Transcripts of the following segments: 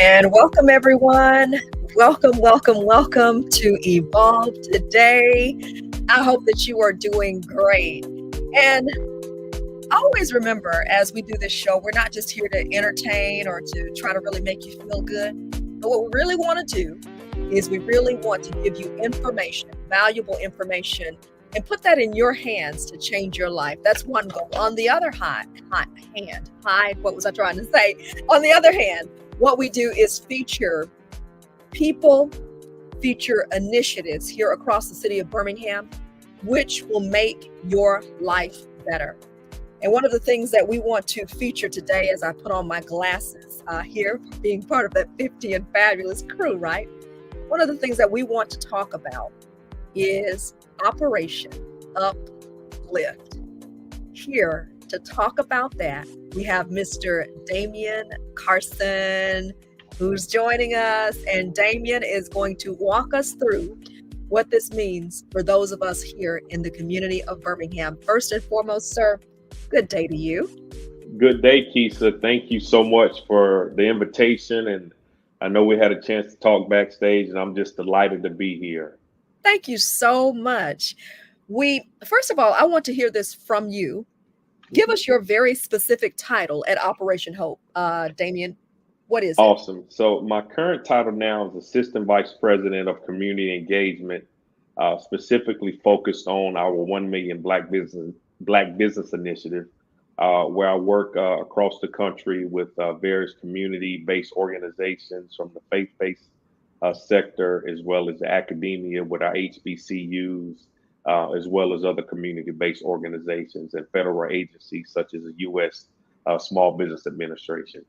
And welcome, everyone. Welcome to Evolve Today. I hope that you are doing great. And always remember, as we do this show, we're not just here to entertain or to try to really make you feel good. But what we really want to do is we really want to give you information, valuable information, and put that in your hands to change your life. That's one goal. On the other hand, what was I trying to say? On the other hand, what we do is feature people, feature initiatives here across the city of Birmingham, which will make your life better. And one of the things that we want to feature today, as I put on my glasses here, being part of that 50 and fabulous crew, right? One of the things that we want to talk about is Operation Uplift. Here to talk about that, we have Mr. Damian Carson, who's joining us. And Damian is going to walk us through what this means for those of us here in the community of Birmingham. First and foremost, sir, good day to you. Good day, Keisha. Thank you so much for the invitation. And I know we had a chance to talk backstage, and I'm just delighted to be here. Thank you so much. First of all, I want to hear this from you. Give us your very specific title at Operation Hope. Damian, what is it? Awesome. So my current title now is Assistant Vice President of Community Engagement, specifically focused on our 1 Million Black Business Initiative, where I work across the country with various community-based organizations from the faith-based sector, as well as the academia with our HBCUs, as well as other community-based organizations and federal agencies such as the U.S. Small Business Administration.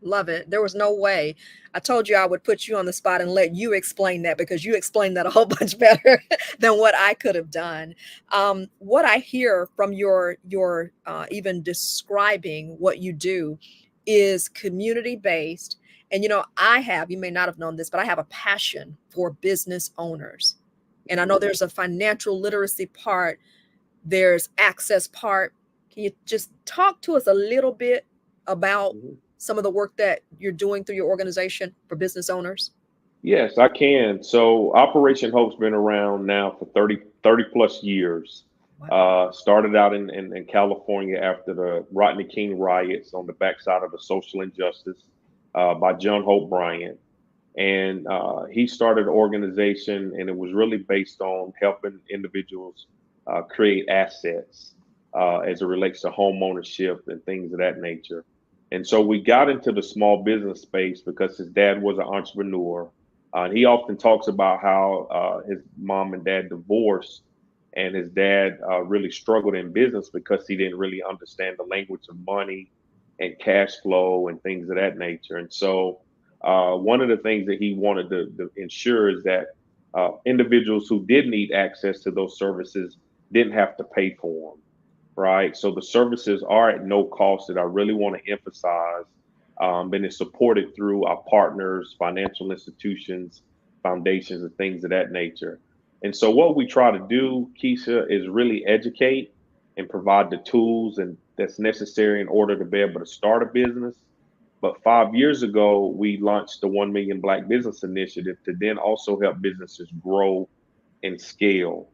Love it. There was no way. I told you I would put you on the spot and let you explain that, because you explained that a whole bunch better than what I could have done. What I hear from your even describing what you do is community-based. And, you may not have known this, but I have a passion for business owners. And I know there's a financial literacy part, there's access part. Can you just talk to us a little bit about some of the work that you're doing through your organization for business owners? Yes, I can. So Operation Hope's been around now for 30 plus years. Wow. Started out in California after the Rodney King riots on the backside of the social injustice by John Hope Bryant. And he started an organization, and it was really based on helping individuals create assets as it relates to home ownership and things of that nature. And so we got into the small business space because his dad was an entrepreneur. He often talks about how his mom and dad divorced, and his dad really struggled in business because he didn't really understand the language of money and cash flow and things of that nature. And so one of the things that he wanted to ensure is that individuals who did need access to those services didn't have to pay for them, right? So the services are at no cost, that I really want to emphasize, and it's supported through our partners, financial institutions, foundations, and things of that nature. And so what we try to do, Keisha, is really educate and provide the tools and that's necessary in order to be able to start a business. But 5 years ago, we launched the 1 Million Black Business Initiative to then also help businesses grow and scale.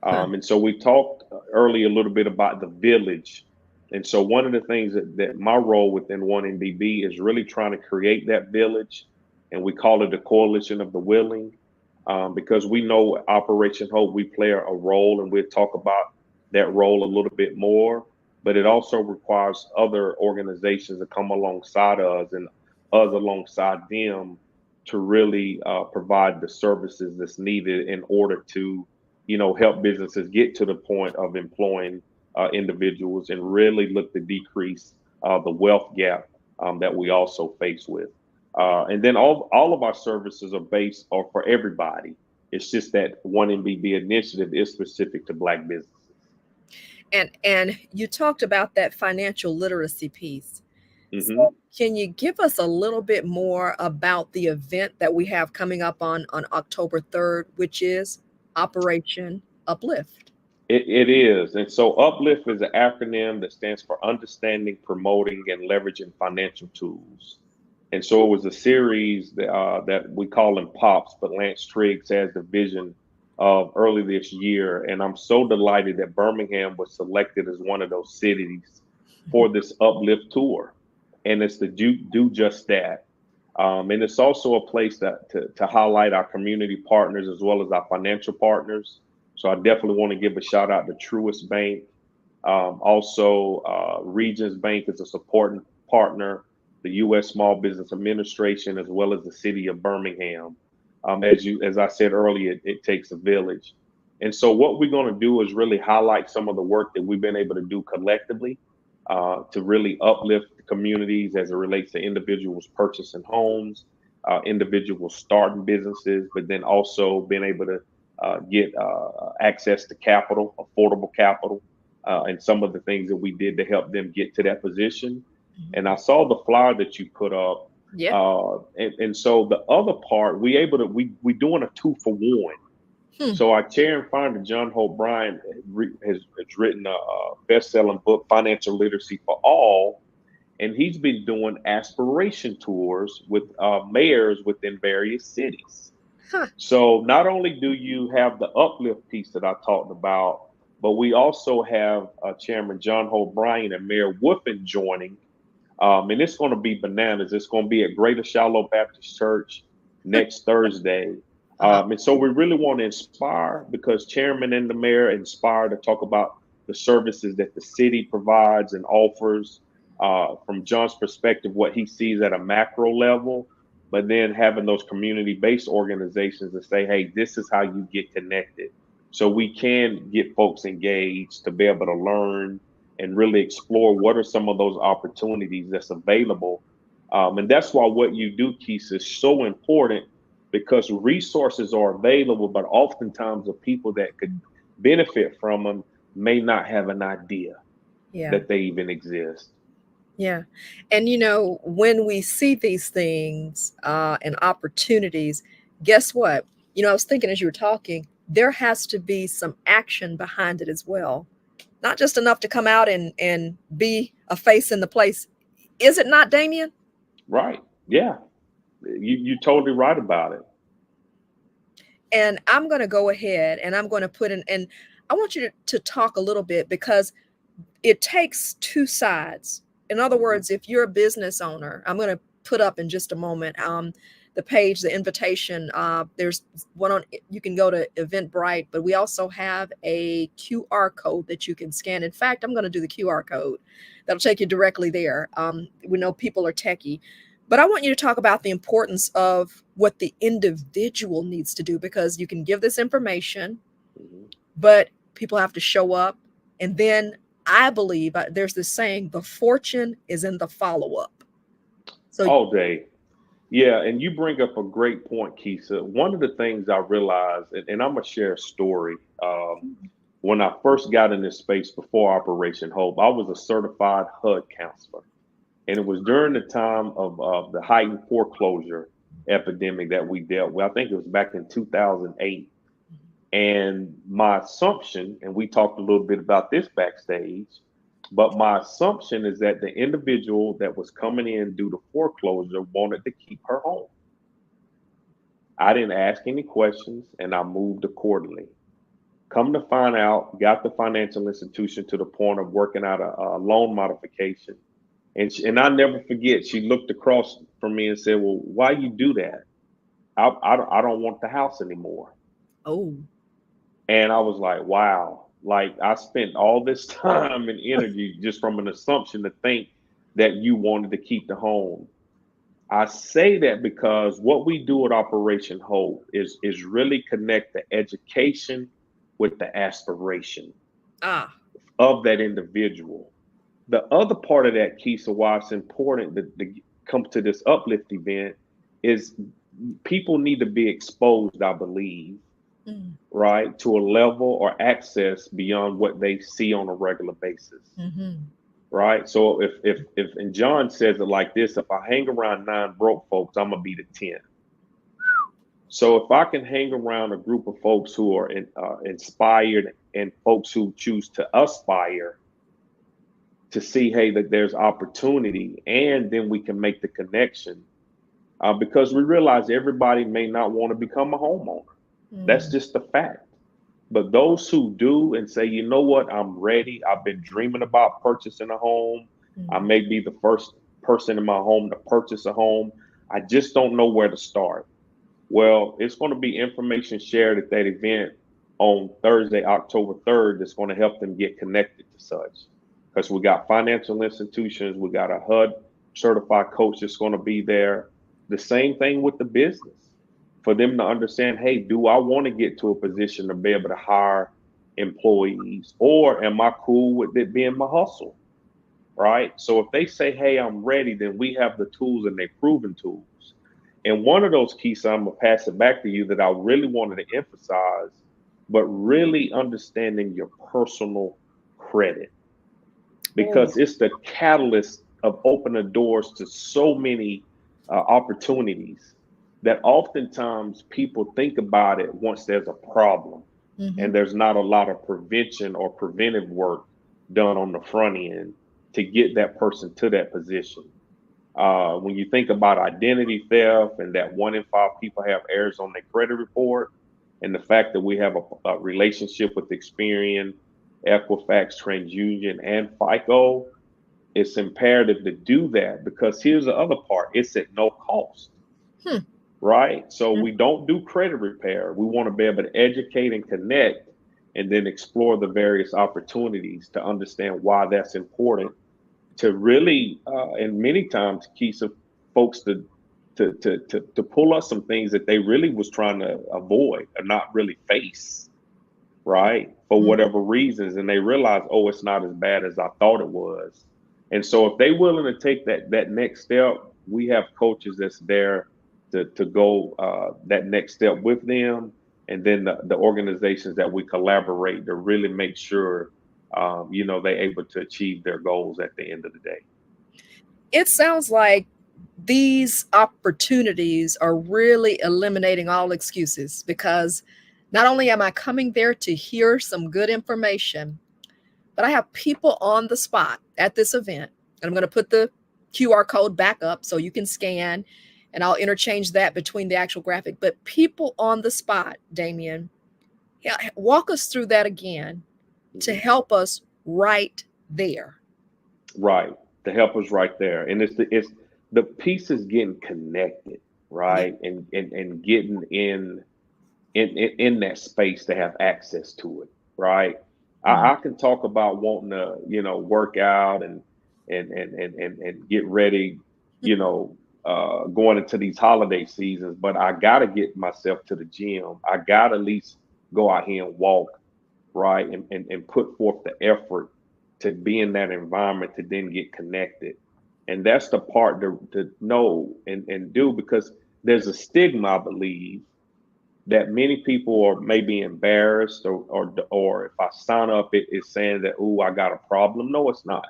And so we talked earlier a little bit about the village. And so one of the things that my role within 1MBB is really trying to create that village. And we call it the Coalition of the Willing, because we know Operation Hope, we play a role, and we'll talk about that role a little bit more. But it also requires other organizations to come alongside us and us alongside them to really provide the services that's needed in order to, help businesses get to the point of employing individuals and really look to decrease the wealth gap that we also face with. And then all of our services are for everybody. It's just that 1MBB initiative is specific to Black businesses. And you talked about that financial literacy piece. Mm-hmm. So can you give us a little bit more about the event that we have coming up on October 3rd, which is Operation Uplift? It is. And so Uplift is an acronym that stands for Understanding, Promoting, and Leveraging Financial Tools. And so it was a series that we call them Pops, but Lance Triggs has the vision of early this year. And I'm so delighted that Birmingham was selected as one of those cities for this Uplift tour. And it's to do just that. And it's also a place to highlight our community partners as well as our financial partners. So I definitely want to give a shout out to Truist Bank. Also, Regions Bank is a supporting partner, the U.S. Small Business Administration, as well as the city of Birmingham. As I said earlier, it takes a village. And so what we're going to do is really highlight some of the work that we've been able to do collectively to really uplift the communities as it relates to individuals purchasing homes, individuals starting businesses, but then also being able to get access to capital, affordable capital, and some of the things that we did to help them get to that position. And I saw the flyer that you put up. Yeah. And so the other part, we doing a 2-for-1. So our chair and founder, John Hope Bryant, has written a best-selling book, Financial Literacy for All, and he's been doing aspiration tours with mayors within various cities. Huh. So not only do you have the uplift piece that I talked about, but we also have Chairman John Hope Bryant and Mayor Woofin joining. And it's going to be bananas. It's going to be at Greater Shiloh Baptist Church next Thursday. And so we really want to inspire because chairman and the mayor inspire to talk about the services that the city provides and offers from John's perspective, what he sees at a macro level, but then having those community-based organizations that say, hey, this is how you get connected. So we can get folks engaged to be able to learn and really explore what are some of those opportunities that's available. And that's why what you do, Keith, is so important because resources are available, but oftentimes the people that could benefit from them may not have an idea that they even exist. Yeah. And when we see these things and opportunities, guess what? I was thinking as you were talking, there has to be some action behind it as well. Not just enough to come out and be a face in the place. Is it not, Damian? Right. Yeah. You're totally right about it. And I'm going to go ahead and I'm going to put in, and I want you to talk a little bit because it takes two sides. In other words, if you're a business owner, I'm going to put up in just a moment the page, the invitation. There's one on, you can go to Eventbrite, but we also have a QR code that you can scan. In fact, I'm going to do the QR code. That'll take you directly there. We know people are techie, but I want you to talk about the importance of what the individual needs to do, because you can give this information, but people have to show up. And then I believe there's this saying, the fortune is in the follow-up. So all day. Yeah, and you bring up a great point, Keisha. One of the things I realized, and I'm gonna share a story. When I first got in this space before Operation Hope, I was a certified HUD counselor, and it was during the time of the heightened foreclosure epidemic that we dealt with. I think it was back in 2008. And my assumption, and we talked a little bit about this backstage, but my assumption is that the individual that was coming in due to foreclosure wanted to keep her home. I didn't ask any questions and I moved accordingly. Come to find out, got the financial institution to the point of working out a loan modification. And I never forget, she looked across from me and said, well, why you do that? I don't want the house anymore. Oh. And I was like, wow, like I spent all this time and energy just from an assumption to think that you wanted to keep the home. I say that because what we do at Operation Hope is really connect the education with the aspiration of that individual. The other part of that, Keisha, why it's important to come to this uplift event is people need to be exposed, I believe, right, to a level or access beyond what they see on a regular basis. Right. So if and John says it like this, if I hang around 9 broke folks, I'm gonna be the 10. So if I can hang around a group of folks who are inspired and folks who choose to aspire to see, hey, that there's opportunity, and then we can make the connection, because we realize everybody may not want to become a homeowner. That's Mm, just the fact. But those who do and say, you know what, I'm ready. I've been dreaming about purchasing a home. I mm, may be the first person in my home to purchase a home. I just don't know where to start. Well, it's going to be information shared at that event on Thursday, October 3rd, that's going to help them get connected to such. Because we got financial institutions, we got a HUD certified coach that's going to be there. The same thing with the business for them to understand, hey, do I want to get to a position to be able to hire employees, or am I cool with it being my hustle? Right. So if they say, hey, I'm ready, then we have the tools and they proven tools. And one of those keys, so I'm going to pass it back to you, that I really wanted to emphasize, but really understanding your personal credit, oh, because it's the catalyst of opening doors to so many opportunities that oftentimes people think about it once there's a problem mhm. and there's not a lot of prevention or preventive work done on the front end to get that person to that position. When you think about identity theft and that 1 in 5 people have errors on their credit report, and the fact that we have a relationship with Experian, Equifax, TransUnion, and FICO, it's imperative to do that, because here's the other part: it's at no cost, Hmm, right? So mm. we don't do credit repair. We want to be able to educate and connect, and then explore the various opportunities to understand why that's important, to really, and many times, Keisha, folks to pull us some things that they really was trying to avoid or not really face, right? For Mm. whatever reasons, and they realize, oh, it's not as bad as I thought it was. And so if they willing to take that next step, we have coaches that's there to go that next step with them, and then the organizations that we collaborate to really make sure they're able to achieve their goals at the end of the day. It sounds like these opportunities are really eliminating all excuses, because not only am I coming there to hear some good information, but I have people on the spot at this event. And I'm going to put the QR code back up so you can scan, and I'll interchange that between the actual graphic. But people on the spot, Damian, yeah, walk us through that again to Mhm. help us right there. Right. The help is right there. And it's the pieces getting connected, Yeah. right? And getting in that space to have access to it, right? Mm, I can talk about wanting to, work out and get ready, going into these holiday seasons, but I gotta get myself to the gym. I gotta at least go out here and walk, right? And put forth the effort to be in that environment to then get connected. And that's the part to know and do, because there's a stigma, I believe, that many people are maybe embarrassed, or if I sign up, it's saying that, oh, I got a problem. No, it's not.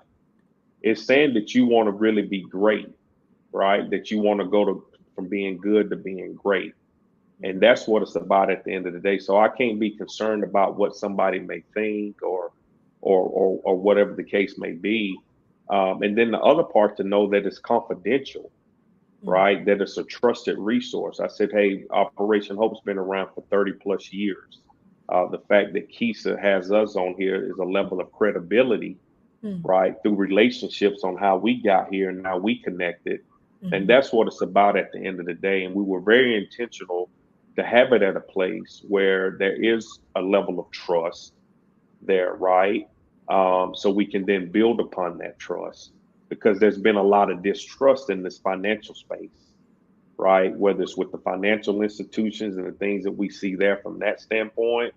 It's saying that you want to really be great, right? That you want to go to from being good to being great. And that's what it's about at the end of the day. So I can't be concerned about what somebody may think, or whatever the case may be. And then the other part, to know that it's confidential, mm, right? That it's a trusted resource. I said, hey, Operation Hope's been around for 30 plus years. The fact that Kisa has us on here is a level of credibility, mm, right? Through relationships on how we got here and how we connected. And mhm. that's what it's about at the end of the day. And we were very intentional to have it at a place where there is a level of trust there, right? So we can then build upon that trust, because there's been a lot of distrust in this financial space, right? Whether it's with the financial institutions and the things that we see there from that standpoint,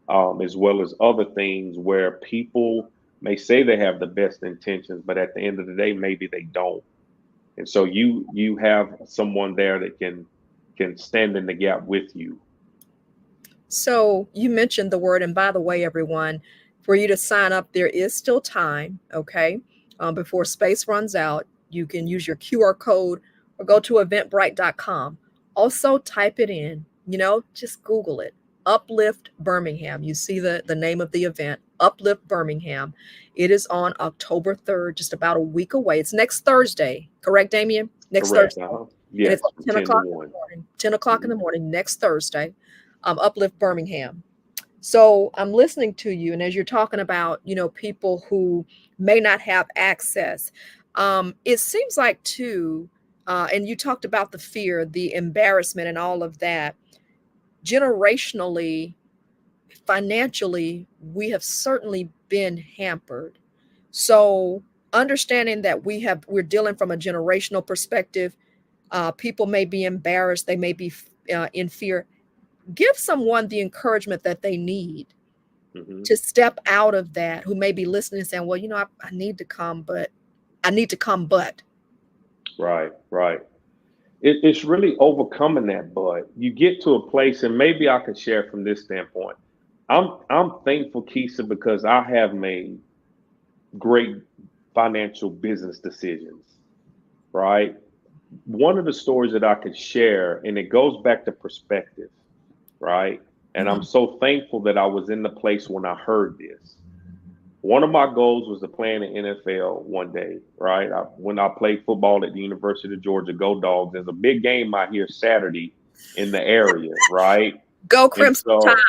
as well as other things where people may say they have the best intentions, but at the end of the day, maybe they don't. And so you have someone there that can stand in the gap with you. So you mentioned the word, and by the way, everyone, for you to sign up, there is still time, okay? Before space runs out, you can use your QR code or go to eventbrite.com. Also, type it in, just Google it. Uplift Birmingham. You see the name of the event, Uplift Birmingham. It is on October 3rd, just about a week away. It's next Thursday, correct, Damian? Next Correct. Thursday. Uh-huh. and it's Yes, at from 10 10 to o'clock in the 1. morning. 10 o'clock in Hmm. the morning next Thursday. Uplift Birmingham. So I'm listening to you, and as you're talking about, people who may not have access, it seems like too, and you talked about the fear, the embarrassment, and all of that. Generationally, financially, we have certainly been hampered. So understanding that we're dealing from a generational perspective, people may be embarrassed, they may be in fear. Give someone the encouragement that they need Hmm. to step out of that, who may be listening and saying, well, I need to come, but I need to come, but. Right, right. It's really overcoming that, but you get to a place, and maybe I can share from this standpoint. I'm thankful, Keisha, because I have made great financial business decisions, right? One of the stories that I could share, and it goes back to perspective, right? And I'm Mhm. so thankful that I was in the place when I heard this. One of my goals was to play in the NFL one day, right? When I played football at the University of Georgia, Go Dogs, there's a big game out here Saturday in the area, right? Go And Crimson Tide. so,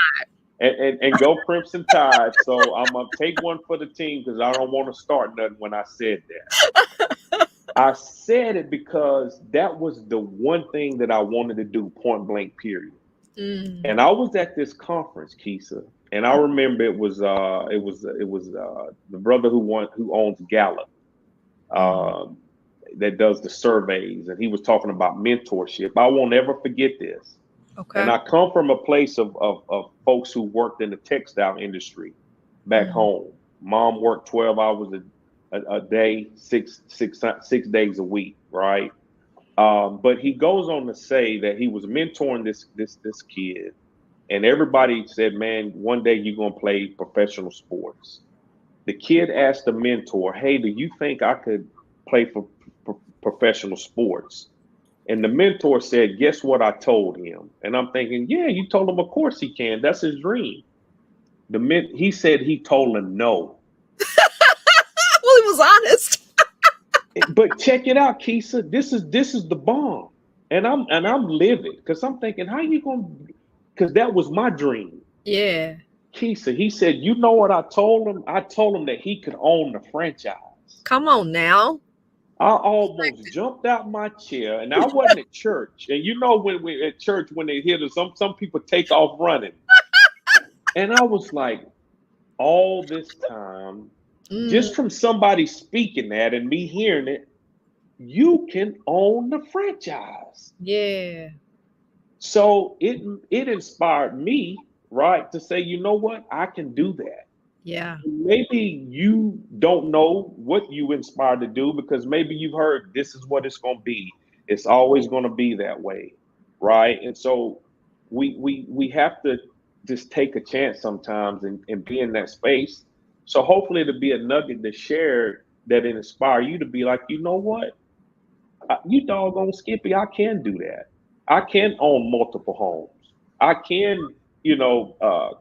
and go Crimson Tide. So I'm gonna take one for the team because I don't want to start nothing when I said that. I said it because that was the one thing that I wanted to do, point blank, period. Mm. And I was at this conference, Kisa, and I remember it was the brother who owns Gallup, Mm. uh, that does the surveys, and he was talking about mentorship. I won't ever forget this. And Okay. I come from a place of folks who worked in the textile industry back Mm. home. Mom worked 12 hours a day, six days a week, right? But he goes on to say that he was mentoring this kid, and everybody said, "Man, one day you're gonna play professional sports." The kid asked the mentor, "Hey, do you think I could play for professional sports?" And the mentor said, "Guess what I told him?" And I'm thinking, "Yeah, you told him, of course he can. That's his dream." He said he told him no. Well, he was honest. But check it out, Keisha. This is the bomb, and I'm livid because I'm thinking, how you gonna? Because that was my dream. Yeah. Keisha, he said, you know what I told him? I told him that he could own the franchise. Come on now. I almost jumped out my chair, and I wasn't at church. And you know when we at church when they hit us, some people take off running. And I was like, all this time, Mm. just from somebody speaking that and me hearing it, you can own the franchise. Yeah. So it inspired me, right, to say, you know what, I can do that. Yeah. Maybe you don't know what you inspired to do because maybe you've heard this is what it's going to be. It's always going to be that way, right? And so we have to just take a chance sometimes and be in that space. So hopefully it'll be a nugget to share that inspire you to be like, you know what, you doggone Skippy, I can do that. I can own multiple homes. I can,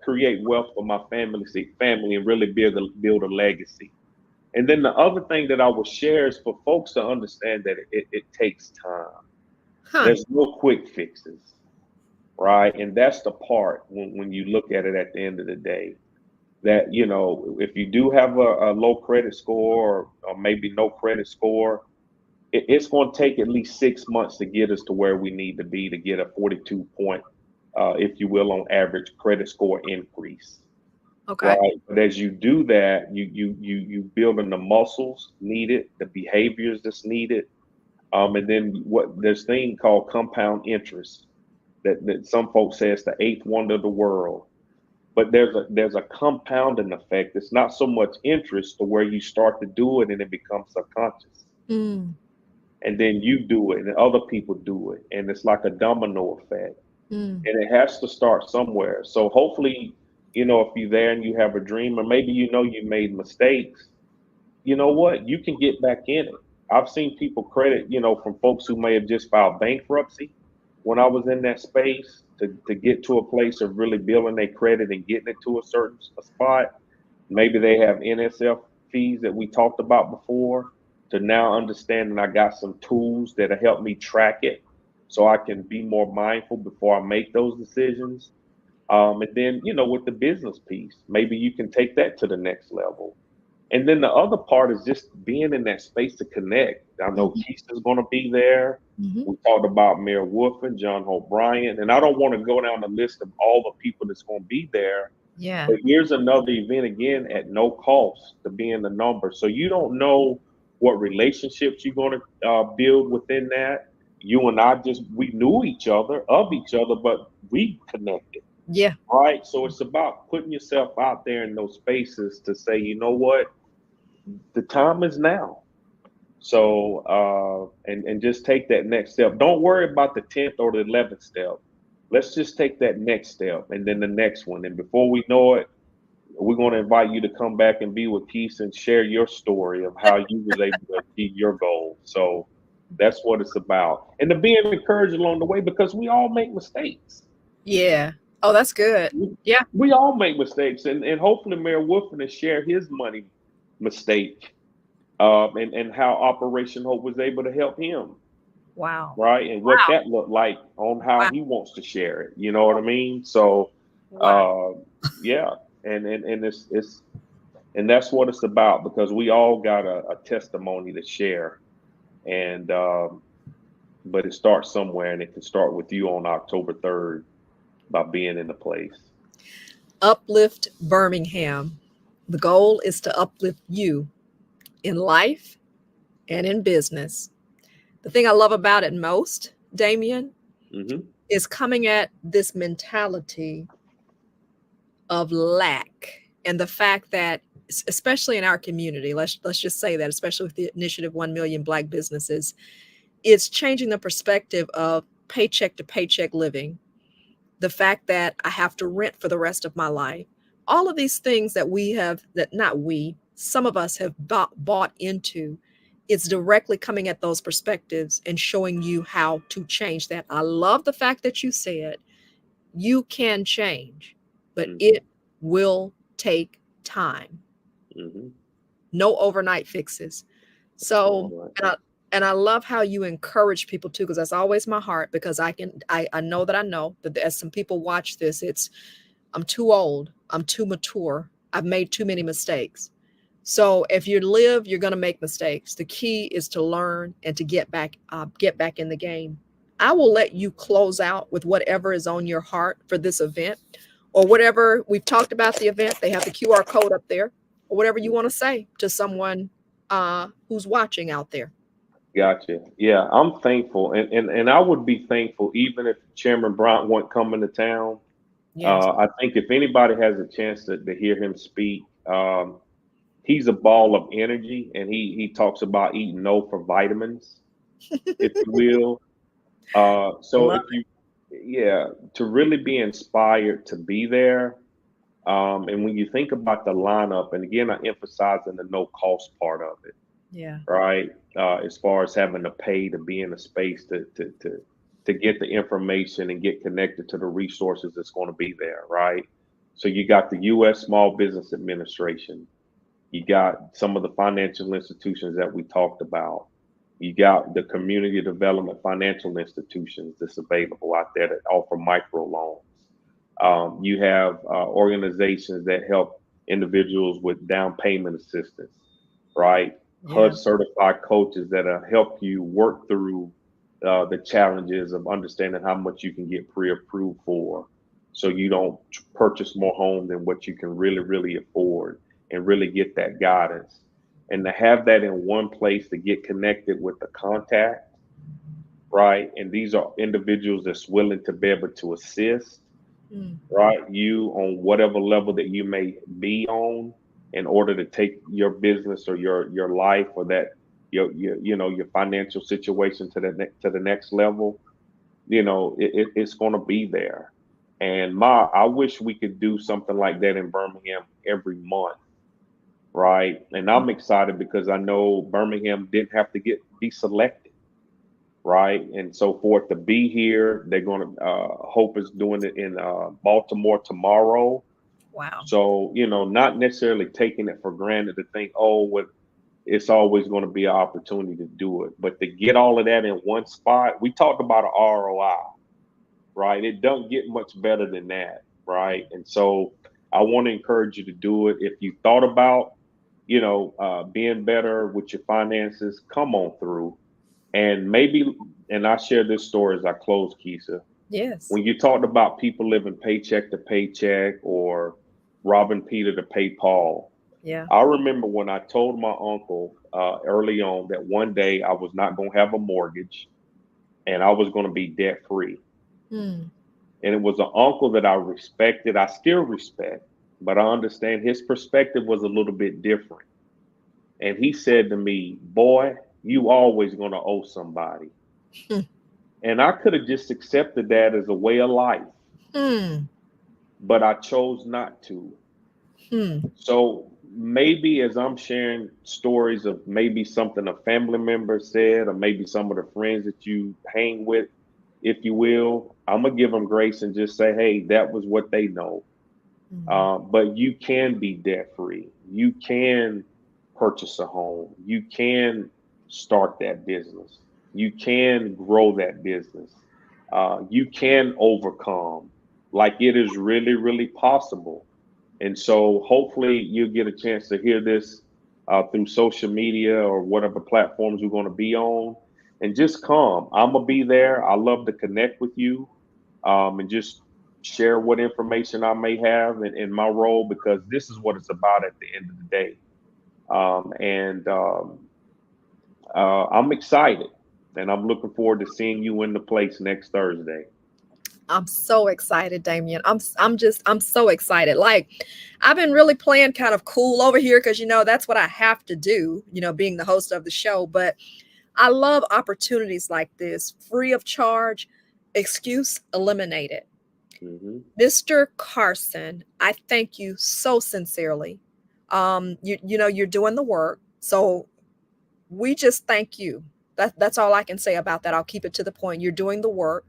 create wealth for my family, and really build a legacy. And then the other thing that I will share is for folks to understand that it takes time. Huh. There's no quick fixes, right? And that's the part when you look at it at the end of the day. That if you do have a low credit score or maybe no credit score, it's going to take at least 6 months to get us to where we need to be to get a 42 point, if you will, on average credit score increase, Okay. right? But as you do that, you building the muscles needed, the behaviors that's needed, and then what this thing called compound interest that some folks say it's the eighth wonder of the world. But there's a compounding effect. It's not so much interest to where you start to do it and it becomes subconscious, Mm. and then you do it and other people do it, and it's like a domino effect, Mm. and it has to start somewhere. So hopefully, if you're there and you have a dream, or maybe you made mistakes, you know what, you can get back in it. I've seen people credit, from folks who may have just filed bankruptcy when I was in that space to get to a place of really building their credit and getting it to a certain spot. Maybe they have NSF fees that we talked about before, to now understanding I got some tools that'll help me track it. so I can be more mindful before I make those decisions. And then, with the business piece, maybe you can take that to the next level. And then the other part is just being in that space to connect. I know Mhm, Keith is going to be there. mhm. We talked about Mayor Wolf and John Hope Bryant, and I don't want to go down the list of all the people that's going to be there. Yeah. But here's another event again at no cost to be in the number. So you don't know what relationships you're going to build within that. You and I we knew each other, of each other, but we connected, Yeah. right? So it's about putting yourself out there in those spaces to say, you know what, the time is now. So and just take that next step. Don't worry about the 10th or the 11th step. Let's just take that next step and then the next one. And before we know it, we're going to invite you to come back and be with Keith and share your story of how you was able to achieve your goals. So that's what it's about. And to be encouraged along the way because we all make mistakes. Yeah. Oh, that's good. We, Yeah. we all make mistakes. And hopefully Mayor Wolfen will share his money mistake and how Operation Hope was able to help him, Wow. right? And what Wow. that looked like on how Wow. he wants to share it. You know what I mean? So, Wow. uh, yeah, and it's and that's what it's about because we all got a testimony to share, and but it starts somewhere, and it can start with you on October 3rd by being in the place. Uplift Birmingham. The goal is to uplift you in life and in business. The thing I love about it most, Damian, Hmm. is coming at this mentality of lack and the fact that especially in our community, let's just say that, especially with the initiative 1 million black businesses, it's changing the perspective of paycheck to paycheck living. The fact that I have to rent for the rest of my life. All of these things that we have, that not we, some of us have bought into, it's directly coming at those perspectives and showing you how to change that. I love the fact that you said you can change, but Hmm. it will take time. Hmm. No overnight fixes. That's So, all right. and I love how you encourage people too, because that's always my heart. Because I know that as some people watch this, I'm too old, I'm too mature, I've made too many mistakes. So if you live, you're going to make mistakes. The key is to learn and to get back in the game. I will let you close out with whatever is on your heart for this event, or whatever we've talked about the event. They have the QR code up there, or whatever you want to say to someone who's watching out there. Gotcha. Yeah, I'm thankful, and I would be thankful even if Chairman Bryant wasn't coming to town. Yes. I think if anybody has a chance to hear him speak, he's a ball of energy, and he talks about eating no for vitamins, if you will. So Love if you, yeah, to really be inspired to be there, and when you think about the lineup, and again, I emphasize in the no cost part of it, it. Yeah. right? As far as having to pay to be in a space to get the information and get connected to the resources that's going to be there, right? So you got the U.S. Small Business Administration, you got some of the financial institutions that we talked about. You got the community development financial institutions that's available out there that offer microloans. You have organizations that help individuals with down payment assistance, right? Yeah. HUD certified coaches that'll help you work through the challenges of understanding how much you can get pre-approved for, so you don't purchase more home than what you can really afford, and really get that guidance. And to have that in one place to get connected with the contact, right? And these are individuals that's willing to be able to assist, Mm. right? You on whatever level that you may be on in order to take your business or your life or that your financial situation to the next level. It's going to be there. And I wish we could do something like that in Birmingham every month, right? And I'm excited because I know Birmingham didn't have to be selected, right? And so for it to be here, they're going to Hope is doing it in Baltimore tomorrow. Wow. So not necessarily taking it for granted to think, oh, with it's always going to be an opportunity to do it. But to get all of that in one spot, we talked about an ROI, right? It doesn't get much better than that, right? And so I want to encourage you to do it. If you thought about, being better with your finances, come on through. And maybe, and I share this story as I close, Keisha. Yes. When you talked about people living paycheck to paycheck or robbing Peter to pay Paul, Yeah. I remember when I told my uncle early on that one day I was not going to have a mortgage and I was going to be debt free. Hmm. And it was an uncle that I respected. I still respect, but I understand his perspective was a little bit different. And he said to me, "Boy, you always going to owe somebody." Hmm. And I could have just accepted that as a way of life, Hmm. but I chose not to. Hmm. So maybe as I'm sharing stories of maybe something a family member said, or maybe some of the friends that you hang with, if you will, I'm gonna give them grace and just say, hey, that was what they know. Hmm. But you can be debt free. You can purchase a home. You can start that business. You can grow that business. You can overcome. Like it is really, really possible. And so hopefully you'll get a chance to hear this through social media or whatever platforms we're going to be on. And just come. I'm going to be there. I love to connect with you and just share what information I may have in my role because this is what it's about at the end of the day. And I'm excited and I'm looking forward to seeing you in the place next Thursday. I'm so excited, Damian. I'm so excited. Like, I've been really playing kind of cool over here because that's what I have to do, being the host of the show. But I love opportunities like this, free of charge, excuse eliminated. Hmm. Mr. Carson, I thank you so sincerely. You're doing the work. So we just thank you. That's all I can say about that. I'll keep it to the point. You're doing the work.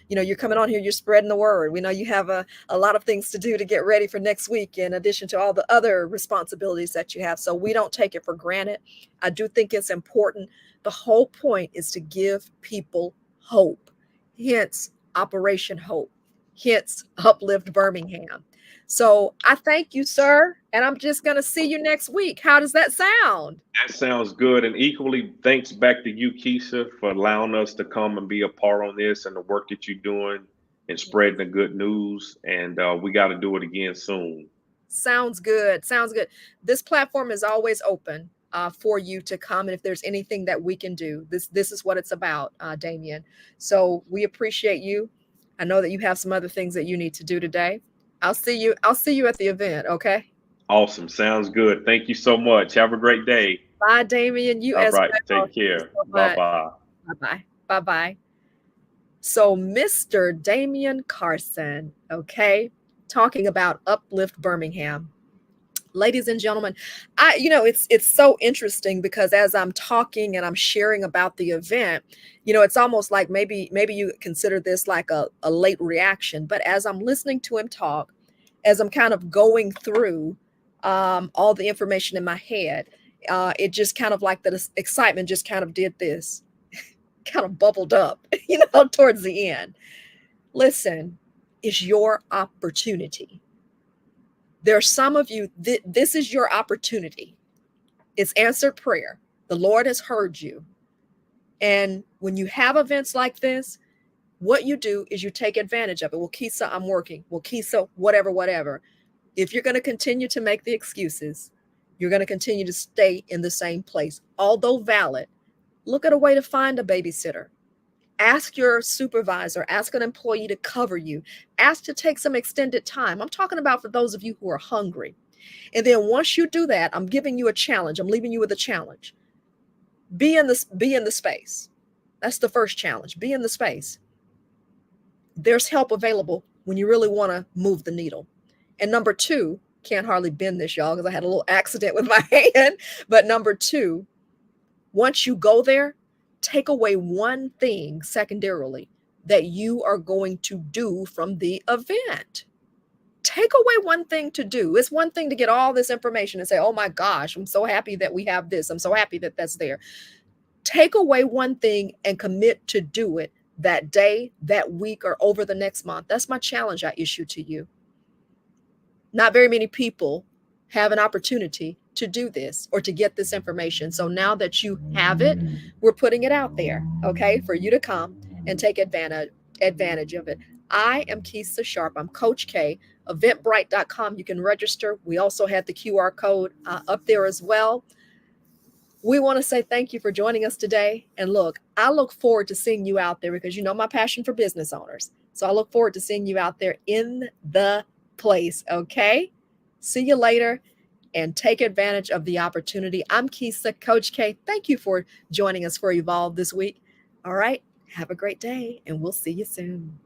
You're coming on here, you're spreading the word. We know you have a lot of things to do to get ready for next week, in addition to all the other responsibilities that you have. So we don't take it for granted. I do think it's important. The whole point is to give people hope, hence Operation Hope, hence Uplift Birmingham. So I thank you, sir. And I'm just going to see you next week. How does that sound? That sounds good. And equally, thanks back to you, Keisha, for allowing us to come and be a part on this and the work that you're doing and spreading the good news. And we got to do it again soon. Sounds good. Sounds good. This platform is always open for you to come, and if there's anything that we can do, this is what it's about, Damian. So we appreciate you. I know that you have some other things that you need to do today. I'll see you. I'll see you at the event. Okay. Awesome. Sounds good. Thank you so much. Have a great day. Bye, Damian. You All as right. well. Take Thank you care. so Bye much. bye. Bye bye. Bye bye. So, Mr. Damian Carson. Okay, talking about Uplift Birmingham. Ladies and gentlemen, it's so interesting because as I'm talking and I'm sharing about the event, it's almost like maybe you consider this like a late reaction. But as I'm listening to him talk, as I'm kind of going through all the information in my head, it just kind of like the excitement just kind of did this, kind of bubbled up, towards the end. Listen, it's your opportunity. There are some of you, this is your opportunity. It's answered prayer. The Lord has heard you. And when you have events like this, what you do is you take advantage of it. Well, Kisa, I'm working. Well, Kisa, whatever, whatever. If you're going to continue to make the excuses, you're going to continue to stay in the same place. Although valid, look at a way to find a babysitter. Ask your supervisor, ask an employee to cover you, ask to take some extended time. I'm talking about for those of you who are hungry. And then once you do that, I'm giving you a challenge. I'm leaving you with a challenge. Be in the space. That's the first challenge. Be in the space. There's help available when you really want to move the needle. And number two, can't hardly bend this, y'all, because I had a little accident with my hand. But number two, once you go there, take away one thing secondarily that you are going to do from the event. take away one thing to do. It's one thing to get all this information and say, oh my gosh, I'm so happy that we have this. I'm so happy that that's there. Take away one thing and commit to do it that day, that week, or over the next month. That's my challenge I issue to you. Not very many people have an opportunity to do this or to get this information. So now that you have it, we're putting it out there, okay, for you to come and take advantage of it. I am Keisha Sharp. I'm Coach K. Eventbrite.com. You can register. We also have the QR code up there as well. We want to say thank you for joining us today. And look, I look forward to seeing you out there because you know my passion for business owners. So I look forward to seeing you out there in the place. Okay. See you later and take advantage of the opportunity. I'm Keisha, Coach K. Thank you for joining us for Evolve this week. All right. Have a great day and we'll see you soon.